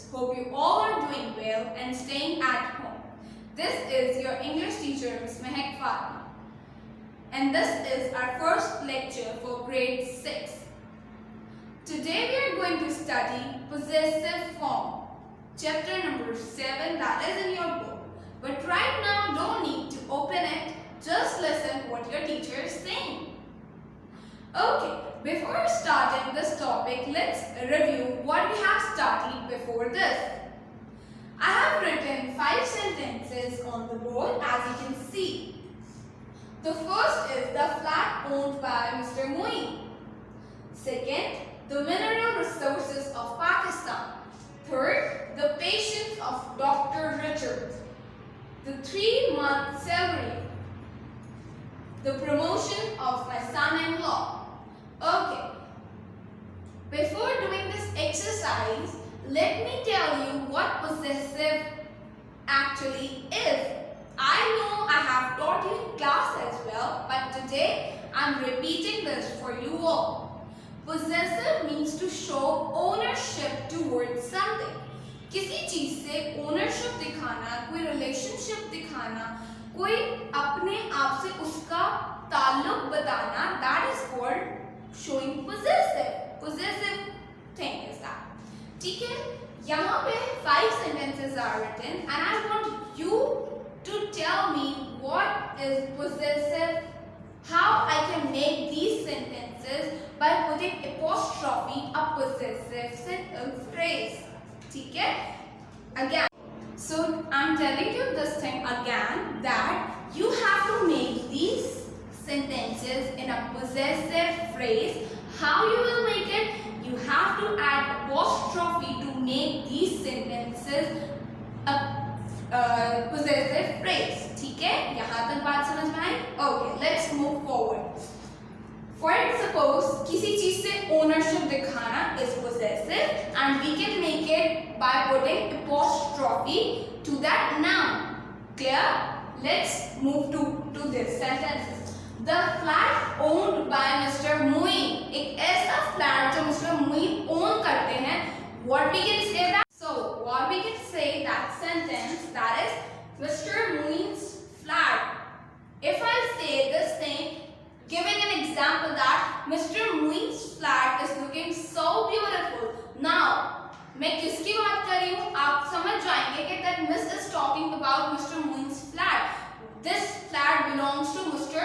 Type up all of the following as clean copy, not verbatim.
students. Hope you all are doing well and staying at home. This is your English teacher, Ms. Mehak Fatma. And this is our first lecture for grade 6. Today we are going to study possessive form, chapter number 7, that is in your book. But right now don't need to open it, just listen what your teacher is saying. Okay, before starting this topic, let's review what we have studied before this. I have written 5 sentences on the board as you can see. The first is the flat owned by Mr. Moeen. Second, the mineral resources of Pakistan. Third, the patients of Dr. Richards. The 3-month salary. The promotion of my son-in-law. Okay, before doing this exercise, let me tell you what possessive actually is. I know I have taught you in class as well, but today I am repeating this for you all. Possessive means to show ownership towards something. किसी चीज से ownership दिखाना, कोई relationship दिखाना, कोई अपने आप से उसका ताल्लुक बताना, that is called showing possessive thing is that. ठीक है, यहाँ पे 5 sentences are written and I want you to tell me what is possessive, how I can make these sentences by putting apostrophe a possessive phrase. ठीक है, again, so I'm telling you this thing again that you have to make these sentences in a possessive phrase. How you will make it? You have to add apostrophe to make these sentences a possessive phrase. ठीक है? यहाँ तक बात समझ में आई? Okay, let's move forward. For suppose किसी चीज से ownership दिखाना is possessive and we can make it by putting apostrophe to that noun. Clear? Let's move to this sentences. The flat owned by Mr. Moeen. एक ऐसा flat जो Mr. Moeen own करते हैं. What we can say that? So what we can say that sentence that is Mr. Moeen's flat. If I say this thing, giving an example that Mr. Moeen's flat is looking so beautiful. Now मैं किसकी बात कर रही हूँ? आप समझ जाएंगे कि that Miss is talking about Mr. Moeen's flat. This flat belongs to Mr.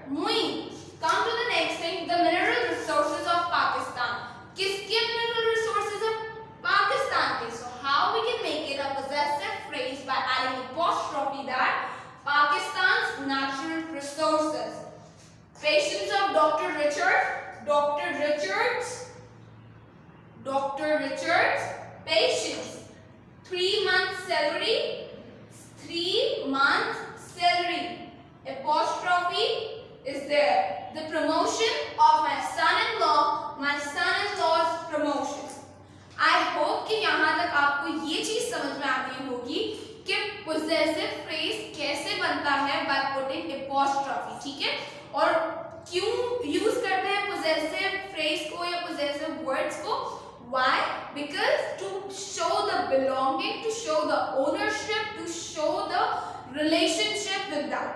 Moeen. Come to the next thing, the mineral resources of Pakistan. किसके mineral resources of Pakistan के? So how we can make it a possessive phrase by adding apostrophe that Pakistan's natural resources. Patients of Dr. Richards, patients. 3-month salary, 3-month salary. Apostrophe is there. The promotion of my son-in-law's promotion. I hope कि यहाँ तक आपको ये चीज समझ में आ गई होगी कि possessive phrase कैसे बनता है by putting apostrophe. ठीक है? और क्यों यूज करते हैं possessive phrase को या possessive words को? Why? Because to show the belonging, to show the ownership, to show the relationship with that.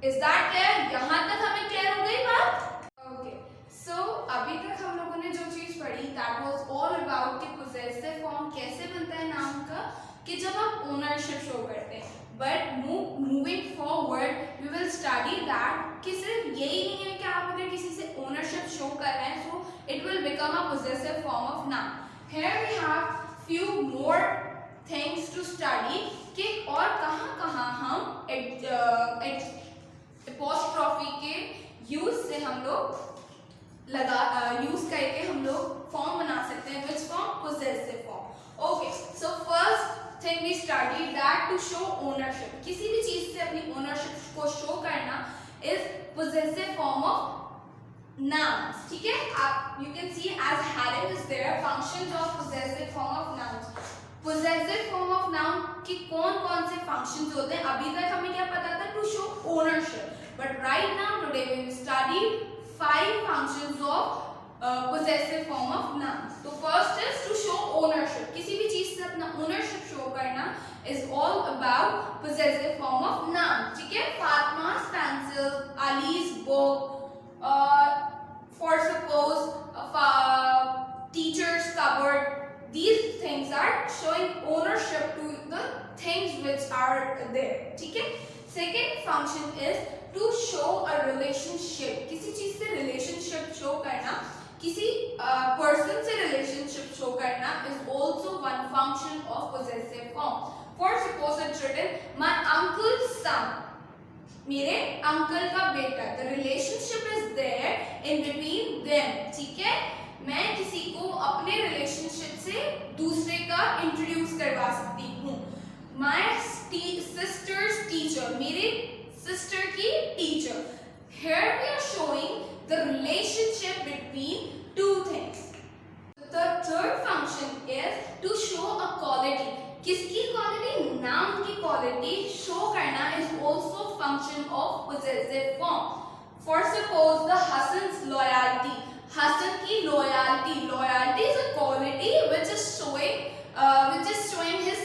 Is that clear? यहाँ तक हमें clear हो गई बात? Okay. So अभी तक हम लोगों ने जो चीज पढ़ी that was all about कि possessive form कैसे बनता है नाम का, कि जब आप ownership show करते हैं. But moving forward we will study that कि सिर्फ यही नहीं है कि आप अगर किसी से ownership show कर रहे हैं so it will become a possessive form of noun. Here we have few more things to study कि और कहाँ हम apostrophe के use से हम लोग use करके हम लोग form बना सकते हैं. Which form? Possessive form. Okay, so first thing we studied that to show ownership. किसी भी चीज से अपनी ownership को show करना is possessive form of nouns. ठीक है? आप you can see as heading is there functions of possessive form of nouns. Possessive form of noun कि कौन-कौन से functions होते हैं? अभी तक हमें क्या पता था? To show ownership. But right now today we will study 5 functions of possessive form of nouns. तो first is to show ownership. किसी भी चीज से अपना is all about possessive form of noun. ठीक है, Fatma's pencil, Ali's book, for suppose teacher's cupboard. These things are showing ownership to the things which are there. ठीक है. Second function is to show a relationship. किसी चीज से relationship show करना, किसी person से relationship show करना is also one function of possessive form. For suppose it's written my uncle's son. मेरे अंकल का बेटा. The relationship is there in between them. ठीक है. मैं किसी को अपने रिलेशनशिप से दूसरे का इंट्रोड्यूस करवा सकती हूँ. My sister's teacher, मेरे सिस्टर की teacher. Here we are showing the relationship between two things. The third function is to show a quality. किसकी क्वालिटी? नाउन की क्वालिटी शो करना is also function of possessive form. For suppose the Hassan's loyalty. Hassan की loyalty. Loyalty is a quality which is showing his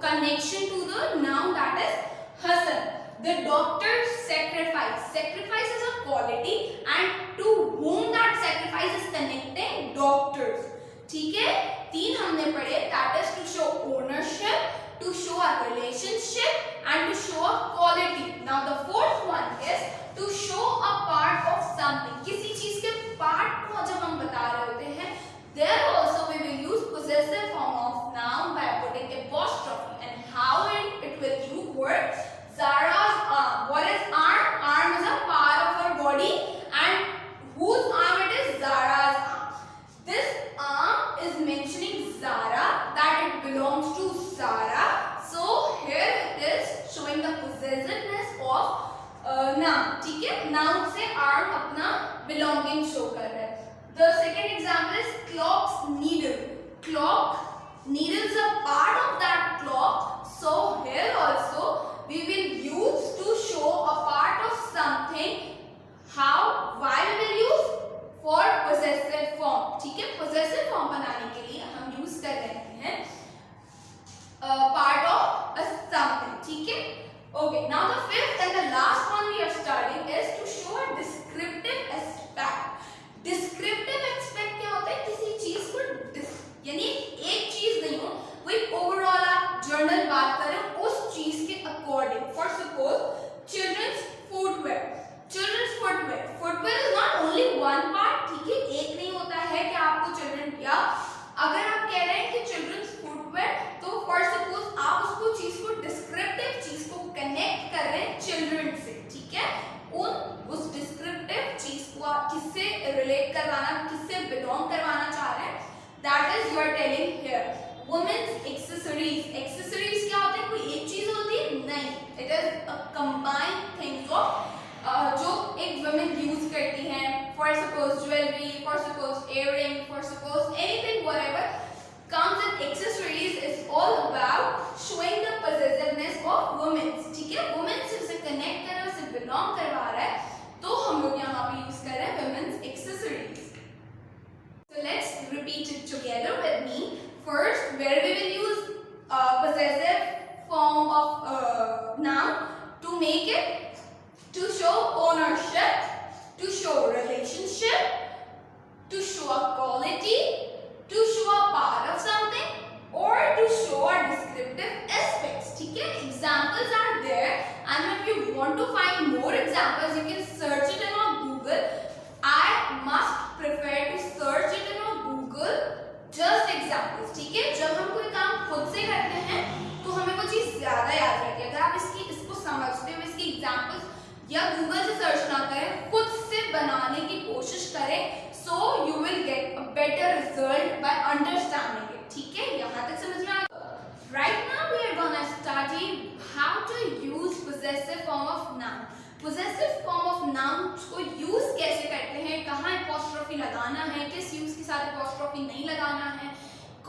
connection to the noun that is Hassan. The doctor's sacrifice. Sacrifice is a quality and to whom that sacrifice is connecting? Doctors. ठीक है, तीन हमने पढ़े. That is to show ownership, to show a relationship and to show a quality. Now the fourth one is to show a part of something. किसी चीज के part को जब हम बता रहे होते हैं, there also we will use possessive form of noun by putting apostrophe. And how it will work? Zara's arm. What is arm? Arm is a part of her body, and whose arm it is? Zara's arm. This arm is mentioning Zara, that it belongs to Zara. So here it is showing the possessiveness of noun. ठीक है, noun से arm अपना belonging show कर रहा है. The second example is clock's needle. Clock, needle is a part of that clock. So here also we will use to show a part of something. How? Why we will use? For possessive form. ठीक है, possessive form बनाने के लिए हम use कर रहे हैं part of a something. ठीक है. Okay, now the fifth and the last one we are studying is to show a descriptive aspect. Descriptive aspect क्या होता है? किसी चीज को यानी एक चीज नहीं हो, कोई ओवरऑल आप जर्नल बात करें उस चीज के according. For suppose children's footwear. Children's footwear. Footwear is not only one part. ठीक है, एक नहीं होता है कि आपको चिल्ड्रन, या अगर आप कह रहे हैं कि चिल्ड्रंस फुटवेयर, तो फॉर सपोज आप उसको चीज को डिस्क्रिप्टिव चीज को कनेक्ट कर रहे हैं चिल्ड्रन से. ठीक है, उस डिस्क्रिप्टिव चीज को आप किससे रिलेट करवाना, किससे बिलोंग करवाना चाह रहे हैं, that is you are telling here. Women's accessories. Accessories क्या होते हैं? कोई एक चीज होती है? नहीं, it is a combined things of जो एक वुमेन यूज करती हैं. For suppose jewellery, for suppose earring, for suppose anything whatever comes with accessories is all about showing the possessiveness of women. ठीक है, women से उसे कनेक्ट कर रहा है, उसे बिलोंग करवा रहा है, तो हम लोग यहाँ पे यूज कर रहे हैं women's accessories. So let's repeat it together with me. First, where we will use possessive form of noun to make it to show ownership, to show relationship, to show a quality, to show a part of something, or to show a descriptive aspects. ठीक है, examples are there, and if you want to find more examples, you can search it on Google. I must prefer to search it on Google just examples. ठीक है, जब हम कोई काम खुद से करते हैं तो हमें वो चीज ज्यादा याद रहती है. अगर आप इसको समझते हुए इसकी एग्जाम्पल्स या गूगल से सर्च ना करें, खुद से बनाने की कोशिश करें, so you will get a better result by understanding it. ठीक है, यहाँ तक समझ में आ गया? Right now we are gonna study how to use possessive form of noun. Possessive form of noun को use कैसे करते हैं, कहाँ apostrophe लगाना है, किस use के साथ apostrophe नहीं लगाना है,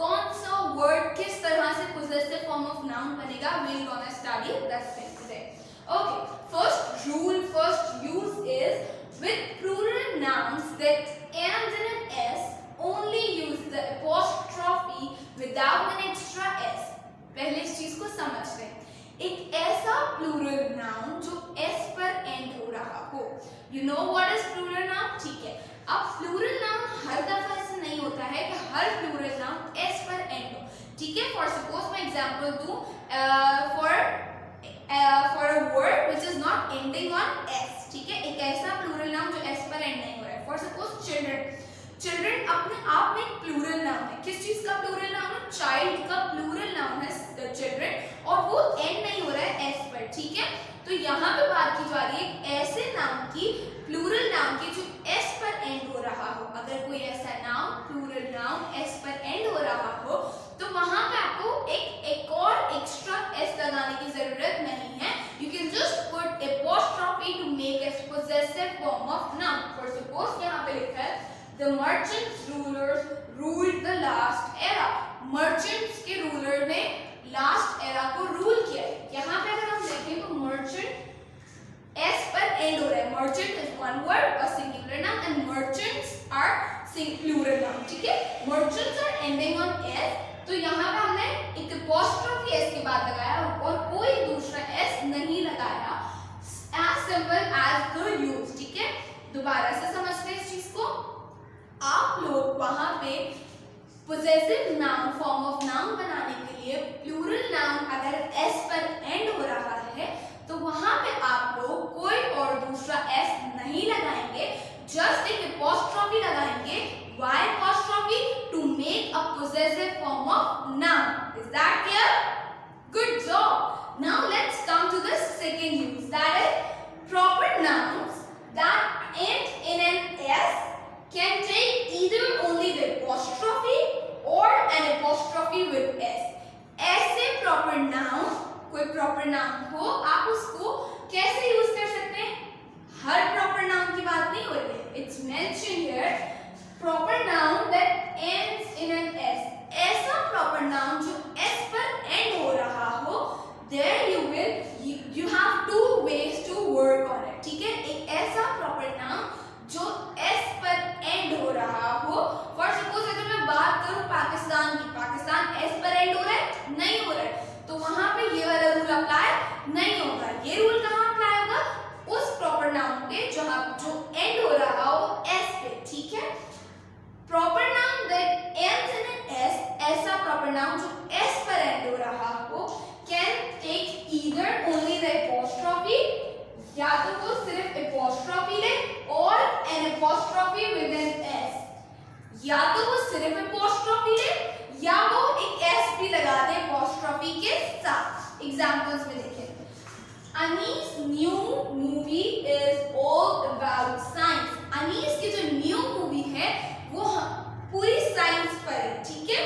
कौन सा word किस तरह से possessive form of noun बनेगा, we are gonna study that thing today. Okay, first rule, first use is with plural nouns that ends in an S, only use the apostrophe without an extra S. पहले इस चीज को समझ लें। एक ऐसा plural noun जो S पर एंड हो रहा हो। You know what is plural noun? ठीक है, अब प्लूरल नाउन हर दफा ऐसे नहीं होता है कि हर प्लूरल नाउन एस पर एंड हो। ठीक है, फॉर सपोज मैं एग्जांपल दूं, for a word which is not ending on S. ठीक है, एक ऐसा प्लूरल नाउन जो एस पर एंड नहीं हो रहा है। For suppose children. चिल्ड्रन अपने आप में एक प्लूरल नाउन है। किस चीज का प्लूरल नाउन है? चाइल्ड का प्लूरल नाउन है चिल्ड्रन, और वो एंड नहीं हो रहा है एस पर। ठीक है, तो यहाँ पे बात की जा रही है एक ऐसे नाउन की, प्लूरल नाउन की जो एस पर एंड हो रहा हो। अगर कोई ऐसा नाउन, प्लूरल नाउन एस पर एंड हो रहा हो, तो वहां पे आपको एक और एक्स्ट्रा एस लगाने की जरूरत नहीं है। You can just put apostrophe to make S possessive form of noun. For suppose यहाँ पे लिखा है The merchants rulers ruled the last era. Merchants के रूलर ने लास्ट एरा को रूल किया है। यहाँ पे अगर हम देखें तो मर्चेंट एस पर एंड हो रहा है। Merchant is one word, a singular noun, and merchants are plural noun. ठीक है, merchants are ending on S, तो यहाँ पे हमने एक एपोस्ट्रोफी एस के बाद लगाया और कोई दूसरा एस नहीं लगाया। As simple as the use। ठीक है, दोबारा से समझते हैं इस चीज को। आप लोग वहां पे possessive noun, form of noun बनाने के लिए प्लूरल नाउन अगर एस पर एंड हो रहा है तो वहां पे आप लोग कोई और दूसरा एस नहीं लगाएंगे, जस्ट एक एपोस्ट्रोफी लगाएंगे। Why apostrophe? To make a possessive form of noun. Is that clear? Good job. Now let's come to the second use, that is proper nouns that end in an s can take either only the apostrophe or an apostrophe with s. ऐसे proper noun, कोई proper noun हो, आप उसको कैसे use कर सकते हैं? हर proper noun की बात नहीं हो रही है। It's mentioned here proper noun that ends in an s. ऐसा proper noun जो s पर end हो रहा हो, there you have two ways to work on it. ठीक है, एक ऐसा proper noun जो एस पर एंड हो रहा हो। फॉर सपोज अगर मैं बात करूं पाकिस्तान की, पाकिस्तान एस पर एंड हो रहा है? नहीं हो रहा है, तो वहां पे ये वाला रूल अप्लाई नहीं होगा। ये रूल कहाँ अप्लाई होगा? उस प्रॉपर नाउन पे जो एंड हो रहा हो एस पे। ठीक है, proper noun that ends in an S, ऐसा प्रॉपर नाउन जो एस पर एंड हो रहा हो, can take either only the apostrophe, या तो वो सिर्फ एपोस्ट्रोफी ले, और an apostrophe with an S, या तो वो सिर्फ एपोस्ट्रोफी ले या वो एक एस भी लगा दे एपोस्ट्रोफी के साथ। एग्जांपल्स में देखें, Anees new movie is all about science. Anees की जो न्यू मूवी है वो पूरी साइंस पर है। ठीक है,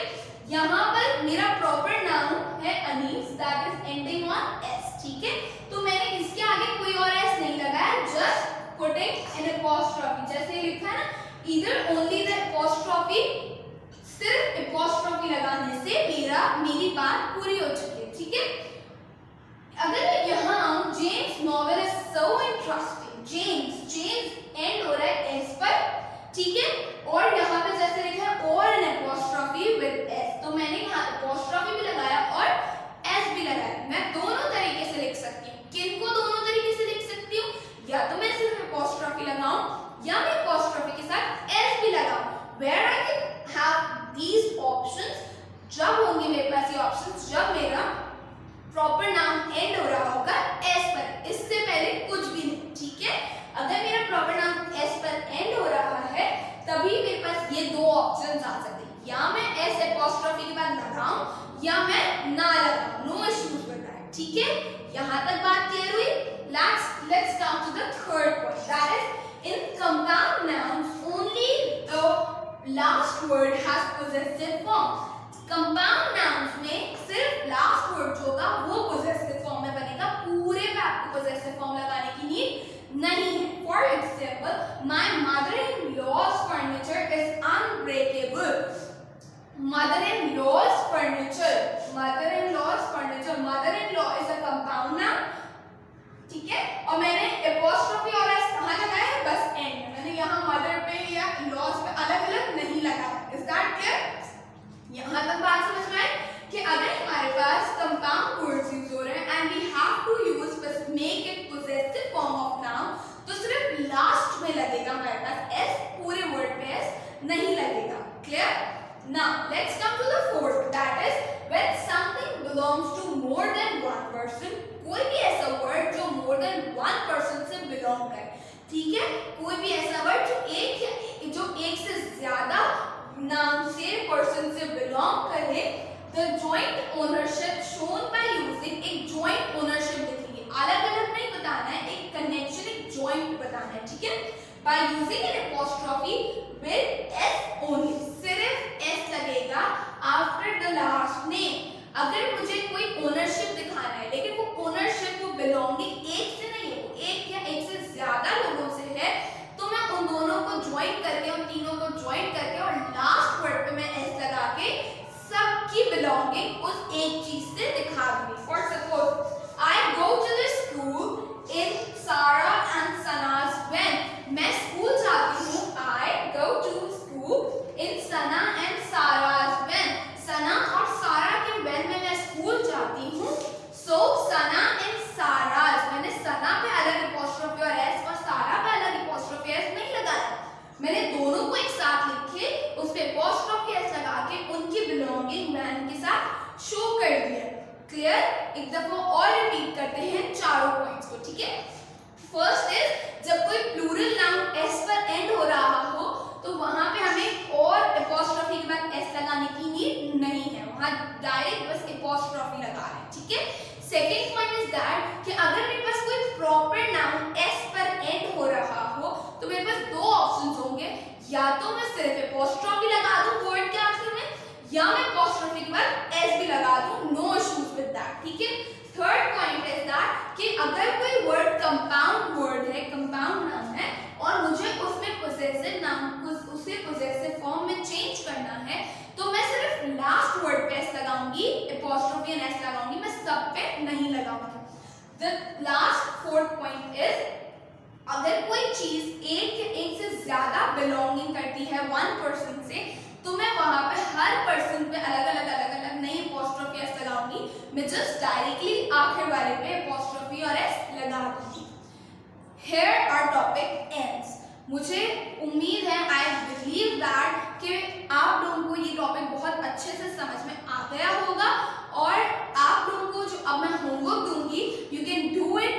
यहाँ पर मेरा प्रॉपर नाउन है Anees, that is ending on S. ठीक है, तो मैंने इसके आगे कोई और एस नहीं लगाया, जस्ट पुटिंग एन एपोस्ट्रोफी। जैसे लिखा है ना, ईदर ओनली द एपोस्ट्रोफी, सिर्फ एपोस्ट्रोफी लगाने से मेरी बात पूरी हो चुकी है। ठीक है, अगर यहाँ आऊं, James novel is so interesting. James and हो रहा है एस पर। ठीक है, और यहाँ पे जैसे लिखा है और एन एपोस्ट्रोफी विद एस, तो मैंने यहाँ एपोस्ट्रोफी भी लगाया और एस भी लगाया। मैं दोनों तरीके से लिख सकती हूँ। किनको दोनों तरीके से लिख सकती हूँ? या तो मैं सिर्फ एपोस्ट्रोफी लगाऊं या मैं एपोस्ट्रोफी के साथ एस भी लगाऊं। Where I can have these options, जब होंगे मेरे पास ये ऑप्शंस, जब मेरा प्रॉपर नाउन एंड हो रहा होगा एस पर, इससे पहले कुछ भी नहीं। ठीक है, अगर मेरा प्रॉपर नाउन एस पर एंड हो रहा है तभी मेरे पास ये दो ऑप्शंस आ सकते हैं, या मैं एस एपोस्ट्रोफी के बाद लगाऊं या मैं ना लगाऊं। No issues with that. ठीक है, यहाँ तक बात क्लियर हुई? Let's come to the third point, that is in compound nouns only the last word has possessive form. Compound nouns में सिर्फ last word जो होगा वो possessive form में बनेगा, पूरे पे आपको possessive form लगाने की नीड नहीं है। For example, my mother-in-law's furniture is unbreakable. Mother-in-law's furniture. Mother-in-law's furniture. Mother-in-law is a compound noun. ठीक है, और मैंने एपोस्ट्रोफी और एस कहाँ लगाया है? बस एंड में। मैंने यहाँ मदर पे या लॉस पे अलग अलग नहीं लगाया। Is that clear? यहाँ तक बात समझ में आए कि अगर हमारे पास come to the fourth, that is when something belongs to more than one person. कोई भी ऐसा वर्ड जो more than one person से belong करे, ठीक है, कोई भी ऐसा वर्ड जो एक से ज्यादा नाम से पर्सन से belong करे, the joint ownership shown by using एक joint ownership लिखेंगे, अलग अलग नहीं बताना है, एक connection एक joint बताना है, ठीक है, by using an apostrophe with s only, सिर्फ s लगेगा after the last name. अगर मुझे कोई ओनरशिप दिखाना है लेकिन वो ओनरशिप वो बिलोंगिंग एक से नहीं है, एक या एक से ज्यादा लोगों से है, तो मैं उन दोनों को ज्वाइन करके, उन तीनों को ज्वाइन करके और लास्ट वर्ड पे मैं एस लगा के सबकी बिलोंगिंग उस एक चीज से दिखा दूंगी. For suppose I go to the school in Sara and Sana's when, मैं स्कूल जाती हूँ, I go to school in Sana and Sara's when, Sana और सारा के when में मैं स्कूल जाती हूँ. सो सना एंड सारा's, मैंने सना पे अलग अपॉस्ट्रोफी और एस और सारा पे अलग अपॉस्ट्रोफी एस नहीं लगाया, मैंने दोनों को एक साथ लिखे, उस पे अपॉस्ट्रोफी एस लगा के उनकी बिलोंगिंग when के साथ शो कर दिया. क्लियर? एक दफा और रिपीट करते हैं चारों पॉइंट्स को, ठीक है. फर्स्ट इज जब कोई प्लूरल नाउन एस पर एंड हो रहा हो तो वहां पे हमें और अपॉस्ट्रोफी के बाद एस लगाने की नीड नहीं है, वहां डायरेक्ट बस अपॉस्ट्रोफी लगा रहे हैं, ठीक है. सेकंड पॉइंट इज दैट कि अगर मेरे पास कोई प्रॉपर नाउन एस पर एंड हो रहा हो तो मेरे पास दो ऑप्शंस होंगे, या तो मैं सिर्फ अपॉस्ट्रोफी लगा दूं वर्ड के आखिर में, या मैं अपॉस्ट्रोफी के बाद एस भी लगा दूं, नो इश्यूज विद दैट, ठीक है. थर्ड पॉइंट इज दैट कि अगर कोई वर्ड कंपाउंड वर्ड है, कंपाउंड नाउन है और मुझे उसमें पोजेसिव नाउन उसे पोजेसिव फॉर्म में चेंज करना है तो मैं सिर्फ लास्ट वर्ड पे एस लगाऊंगी, अपॉस्ट्रोफी एंड एस लगाऊंगी, मैं सब पे नहीं लगाऊंगी. The last fourth point is अगर कोई चीज एक से ज्यादा बिलोंगिंग करती है वन पर्सन से तो मैं वहां पे हर पर्सन पे अलग अलग नहीं अपॉस्ट्रोफी एस लगाऊंगी, मैं जस्ट डायरेक्टली आखिर वाले पे अपॉस्ट्रोफी और एस लगा दूंगी. Here our topic ends. मुझे उम्मीद है, आई बिलीव दैट कि आप लोगों को ये टॉपिक बहुत अच्छे से समझ में आ गया होगा और आप लोगों को जो अब मैं होमवर्क दूंगी, you can do it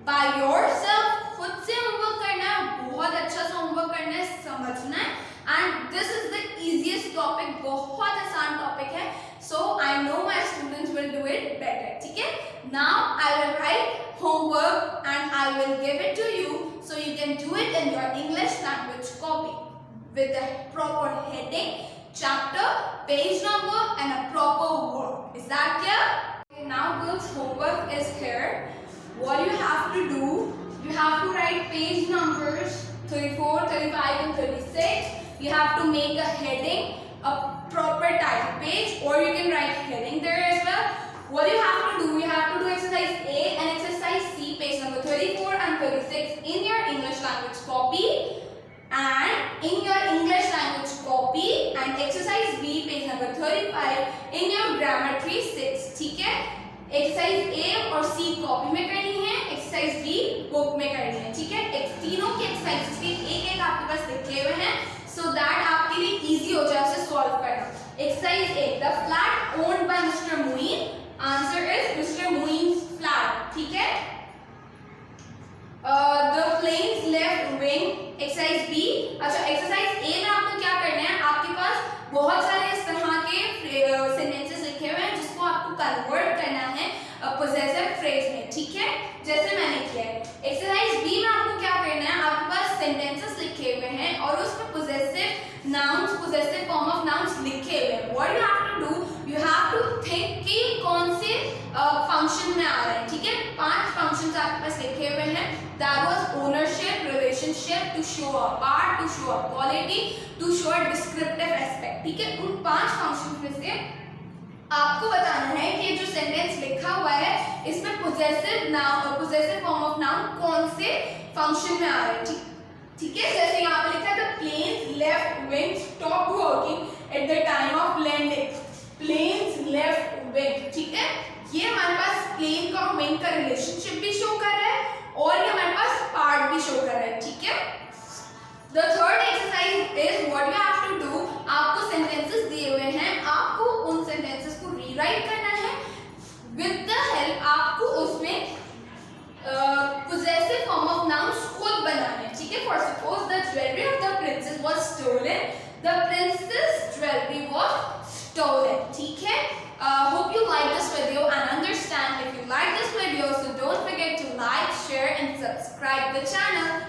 by yourself, खुद से होमवर्क करना है, बहुत अच्छा सा होमवर्क करना है, समझना है. And this is the easiest topic, बहुत आसान टॉपिक है, so I know my students will do it better, ठीक है. Now I will write homework and I will give it to you so you can do it in your English language copy with a proper heading, chapter, page number and a proper word. Is that clear? Okay, now girls, homework is here. What you have to do, you have to write page numbers 34, 35 and 36. You have to make a heading, a proper title page, or you can write heading there as well. What you have to do, you have to do exercise A and exercise C, page number 34 and 36 in your English language copy, and in your English language copy, and exercise B, page number 35 in your grammar tree 6, ठीक है. Exercise A और C copy में करनी है, exercise B book में करनी है, ठीक है. तीनों के एक्सरसाइजेस के एक आपके पास लिखे हुए हैं so that आपके लिए इजी हो जाए उसे सॉल्व करना. Exercise A, the flat owned by Mr. Moin. Answer is Mr. Moin's flat, ठीक है. The plane's left wing. Exercise B. अच्छा, एक्सरसाइज A में आपको क्या करना है, आपके पास बहुत सारे इस तरह के सेंटेंसेस लिखे हुए हैं जिसको आपको कन्वर्ट करना है पोजेसिव फ्रेज में, ठीक है, जैसे मैंने किया है. एक्सरसाइज B में आपको क्या करना है, आपके पास सेंटेंसेस लिखे हुए हैं और उसमें possessive nouns, possessive form of nouns लिखे हुए हैं. What you have to do, you have to think कि कौन से फंक्शन में आ रहे हैं, ठीक है. 5 फंक्शंस आपके पास लिखे हुए हैं. That was ownership, relationship, to show a part, to show a quality, to show a descriptive aspect, ठीक है. उन 5 फंक्शंस में से आपको बताना है कि जो सेंटेंस लिखा हुआ है इसमें possessive noun, possessive form of noun कौन से फंक्शन में आ रहे हैं, ठीक है. जैसे यहाँ पे लिखा है the plane's left wing stop working at the time of landing. Plane's left wing, ठीक है. ये हमारे पास प्लेन का और विंग का रिलेशनशिप भी शो कर रहा है और ये हमारे पास पार्ट भी शो कर रहा है, ठीक है. The third exercise is what you have to do. आपको सेंटेंसेस दिए हुए हैं, आप told it. Okay? Hope you like this video and understand if you like this video, so don't forget to like, share and subscribe the channel.